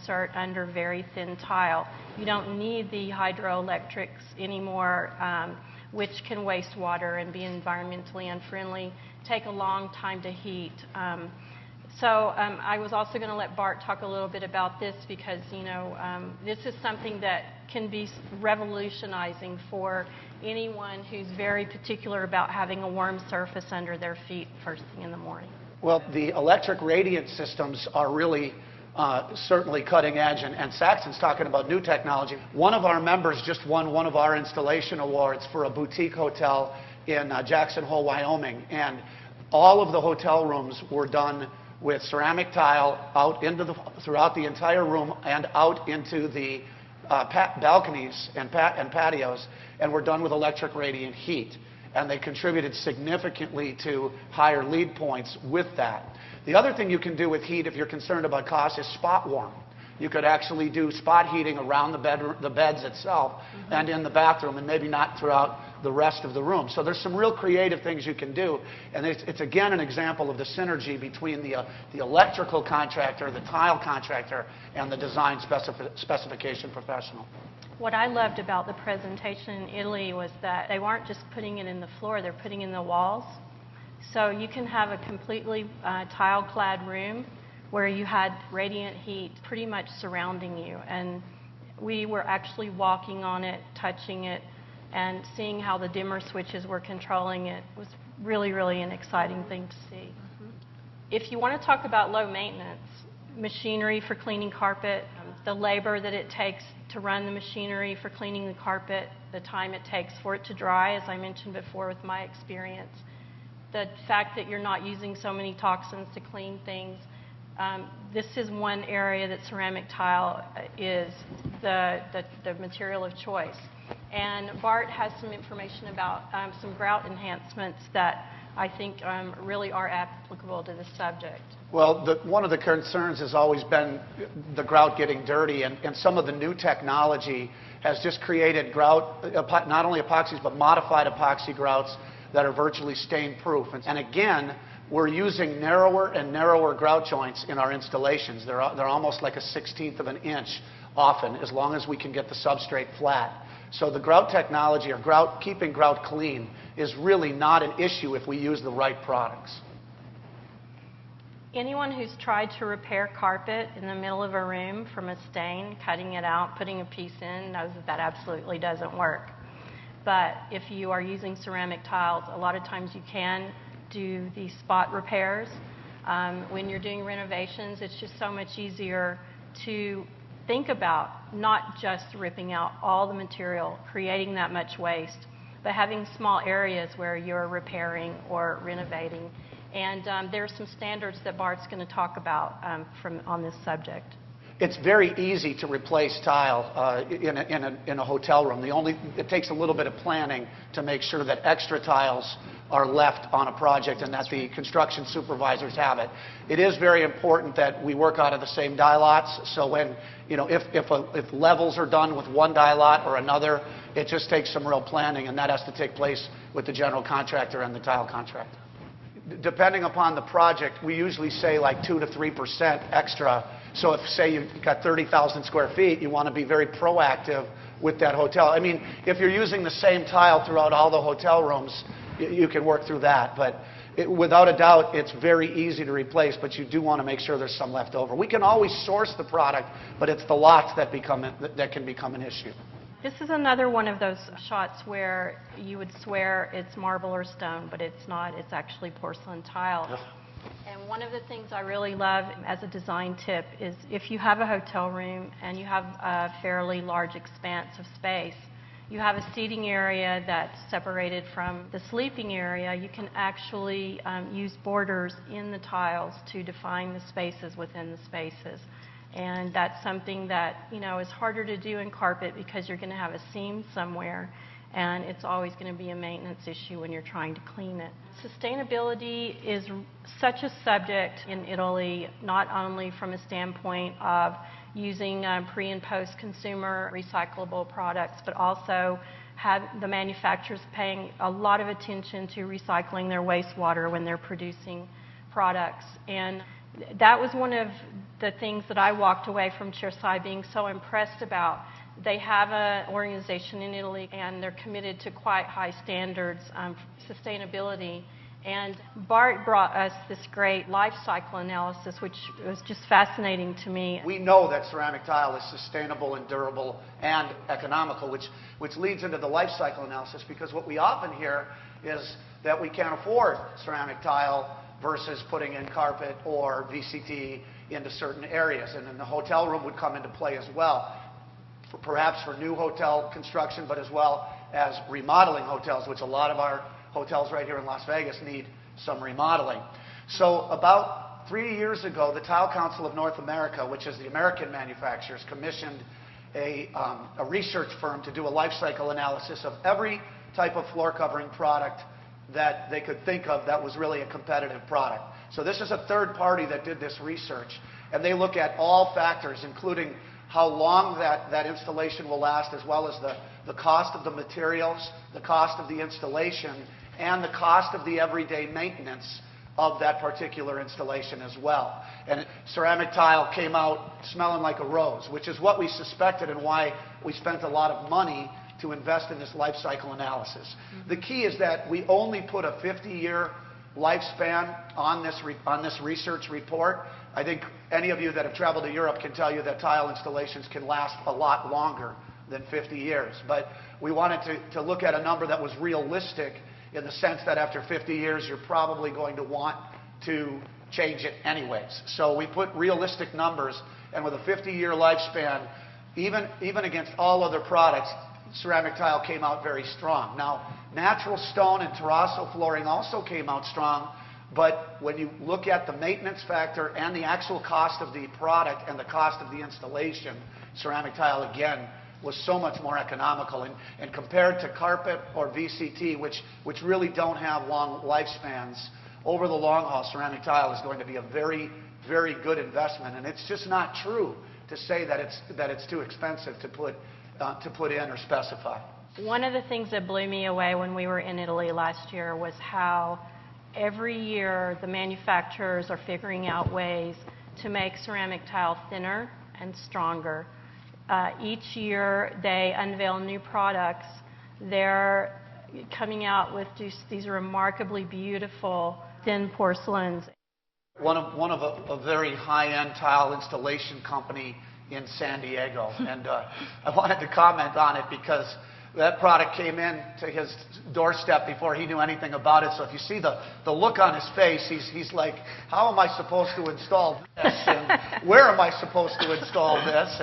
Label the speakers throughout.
Speaker 1: insert under very thin tile. You don't need the hydroelectrics anymore, which can waste water and be environmentally unfriendly, take a long time to heat. I was also going to let Bart talk a little bit about this because, this is something that can be revolutionizing for anyone who's very particular about having a warm surface under their feet first thing in the morning.
Speaker 2: Well, the electric radiant systems are really certainly cutting edge, and Saxon's talking about new technology. One of our members just won one of our installation awards for a boutique hotel in Jackson Hole, Wyoming, and all of the hotel rooms were done with ceramic tile out into throughout the entire room and out into the balconies and patios, and were done with electric radiant heat. And they contributed significantly to higher lead points with that. The other thing you can do with heat, if you're concerned about cost, is spot warm. You could actually do spot heating around the beds itself and in the bathroom, and maybe not throughout the rest of the room. So there's some real creative things you can do, and it's again an example of the synergy between the electrical contractor, the tile contractor, and the design specification professional.
Speaker 1: What I loved about the presentation in Italy was that they weren't just putting it in the floor, they're putting it in the walls. So you can have a completely tile-clad room where you had radiant heat pretty much surrounding you. And we were actually walking on it, touching it, and seeing how the dimmer switches were controlling it was really, really an exciting thing to see. If you want to talk about low maintenance, machinery for cleaning carpet, the labor that it takes to run the machinery for cleaning the carpet, the time it takes for it to dry, as I mentioned before with my experience, the fact that you're not using so many toxins to clean things. This is one area that ceramic tile is the material of choice. And Bart has some information about some grout enhancements that I think really are applicable to this subject.
Speaker 2: Well, one of the concerns has always been the grout getting dirty, and some of the new technology has just created grout, not only epoxies, but modified epoxy grouts that are virtually stain-proof. And again, we're using narrower and narrower grout joints in our installations. They're almost like a 1/16 of an inch often, as long as we can get the substrate flat. So the grout technology, or keeping grout clean, is really not an issue if we use the right products.
Speaker 1: Anyone who's tried to repair carpet in the middle of a room from a stain, cutting it out, putting a piece in, knows that that absolutely doesn't work. But if you are using ceramic tiles, a lot of times you can do these spot repairs. When you're doing renovations, it's just so much easier to think about not just ripping out all the material, creating that much waste, but having small areas where you're repairing or renovating. And there are some standards that Bart's going to talk about on this subject.
Speaker 2: It's very easy to replace tile in a hotel room. It takes a little bit of planning to make sure that extra tiles are left on a project and that the construction supervisors have it. It is very important that we work out of the same die lots. So when, if levels are done with one die lot or another, it just takes some real planning, and that has to take place with the general contractor and the tile contractor. Depending upon the project, we usually say like 2 to 3% extra. So if, say, you've got 30,000 square feet, you want to be very proactive with that hotel. I mean, if you're using the same tile throughout all the hotel rooms, you can work through that. But without a doubt, it's very easy to replace, but you do want to make sure there's some left over. We can always source the product, but it's the lots that can become an issue.
Speaker 1: This is another one of those shots where you would swear it's marble or stone, but it's not. It's actually porcelain tile.
Speaker 2: Ugh.
Speaker 1: And one of the things I really love as a design tip is if you have a hotel room and you have a fairly large expanse of space, you have a seating area that's separated from the sleeping area, you can actually use borders in the tiles to define the spaces within the spaces. And that's something that, is harder to do in carpet because you're going to have a seam somewhere, and it's always going to be a maintenance issue when you're trying to clean it. Sustainability is such a subject in Italy, not only from a standpoint of using pre- and post-consumer recyclable products, but also have the manufacturers paying a lot of attention to recycling their wastewater when they're producing products. And That was one of the things that I walked away from Chairside being so impressed about. They have an organization in Italy, and they're committed to quite high standards sustainability. And Bart brought us this great life cycle analysis, which was just fascinating to me.
Speaker 2: We know that ceramic tile is sustainable and durable and economical, which leads into the life cycle analysis, because what we often hear is that we can't afford ceramic tile versus putting in carpet or VCT into certain areas. And then the hotel room would come into play as well, perhaps for new hotel construction, but as well as remodeling hotels, which a lot of our hotels right here in Las Vegas need some remodeling. So about 3 years ago, the Tile Council of North America, which is the American manufacturers, commissioned a research firm to do a life cycle analysis of every type of floor covering product that they could think of that was really a competitive product. So this is a third party that did this research, and they look at all factors, including how long that installation will last, as well as the cost of the materials, the cost of the installation, and the cost of the everyday maintenance of that particular installation as well. And ceramic tile came out smelling like a rose, which is what we suspected and why we spent a lot of money to invest in this life cycle analysis. The key is that we only put a 50-year lifespan on this research report. I think any of you that have traveled to Europe can tell you that tile installations can last a lot longer than 50 years. But we wanted to look at a number that was realistic, in the sense that after 50 years you're probably going to want to change it anyways. So we put realistic numbers, and with a 50-year lifespan, even against all other products, ceramic tile came out very strong. Now, natural stone and terrazzo flooring also came out strong, but when you look at the maintenance factor and the actual cost of the product and the cost of the installation, ceramic tile again was so much more economical. And compared to carpet or VCT, which really don't have long lifespans, over the long haul, ceramic tile is going to be a very, very good investment. And it's just not true to say that it's too expensive to put in or specify.
Speaker 1: One of the things that blew me away when we were in Italy last year was how every year the manufacturers are figuring out ways to make ceramic tile thinner and stronger. Each year they unveil new products. They're coming out with these remarkably beautiful thin porcelains.
Speaker 2: One of a very high-end tile installation company in San Diego, and I wanted to comment on it because that product came in to his doorstep before he knew anything about it. So if you see the look on his face, he's like, how am I supposed to install this? And where am I supposed to install this?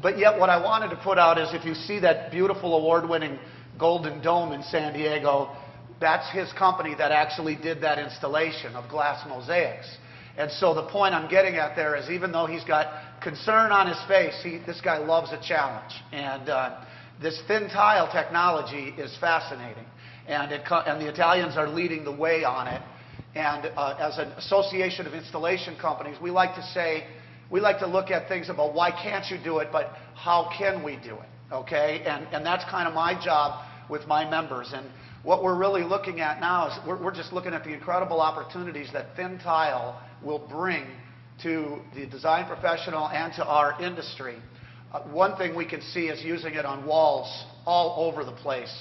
Speaker 2: But yet what I wanted to put out is, if you see that beautiful award-winning Golden Dome in San Diego, that's his company that actually did that installation of glass mosaics. And so the point I'm getting at there is, even though he's got concern on his face, this guy loves a challenge. And this thin tile technology is fascinating. And the Italians are leading the way on it. And as an association of installation companies, we like to look at things about why can't you do it, but how can we do it, okay? And that's kind of my job with my members. And what we're really looking at now is we're just looking at the incredible opportunities that thin tile will bring to the design professional and to our industry. One thing we can see is using it on walls all over the place.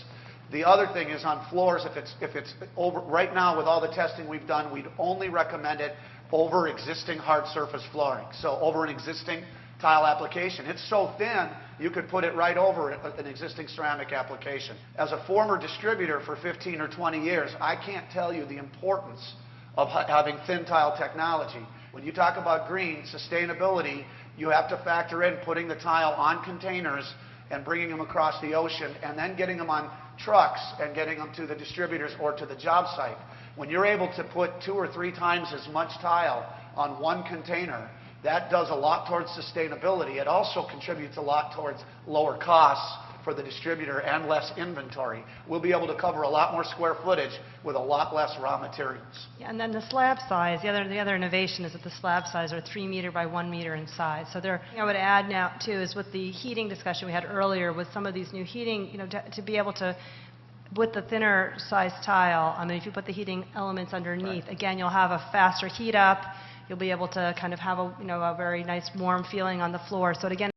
Speaker 2: The other thing is on floors. If it's over right now, with all the testing we've done, we'd only recommend it over existing hard surface flooring. So over an existing tile application. It's so thin, you could put it right over an existing ceramic application. As a former distributor for 15 or 20 years, I can't tell you the importance of having thin tile technology. When you talk about green sustainability, you have to factor in putting the tile on containers and bringing them across the ocean, and then getting them on trucks and getting them to the distributors or to the job site. When you're able to put 2 or 3 times as much tile on one container, that does a lot towards sustainability. It also contributes a lot towards lower costs for the distributor and less inventory. We'll be able to cover a lot more square footage with a lot less raw materials.
Speaker 3: Yeah, and then the slab size, the other innovation is that the slab size are 3 meter by 1 meter in size. So I would add now too is with the heating discussion we had earlier, with some of these new heating, to be able to, with the thinner size tile, I mean, if you put the heating elements underneath, again, you'll have a faster heat up. You'll be able to kind of have a, a very nice warm feeling on the floor. So again,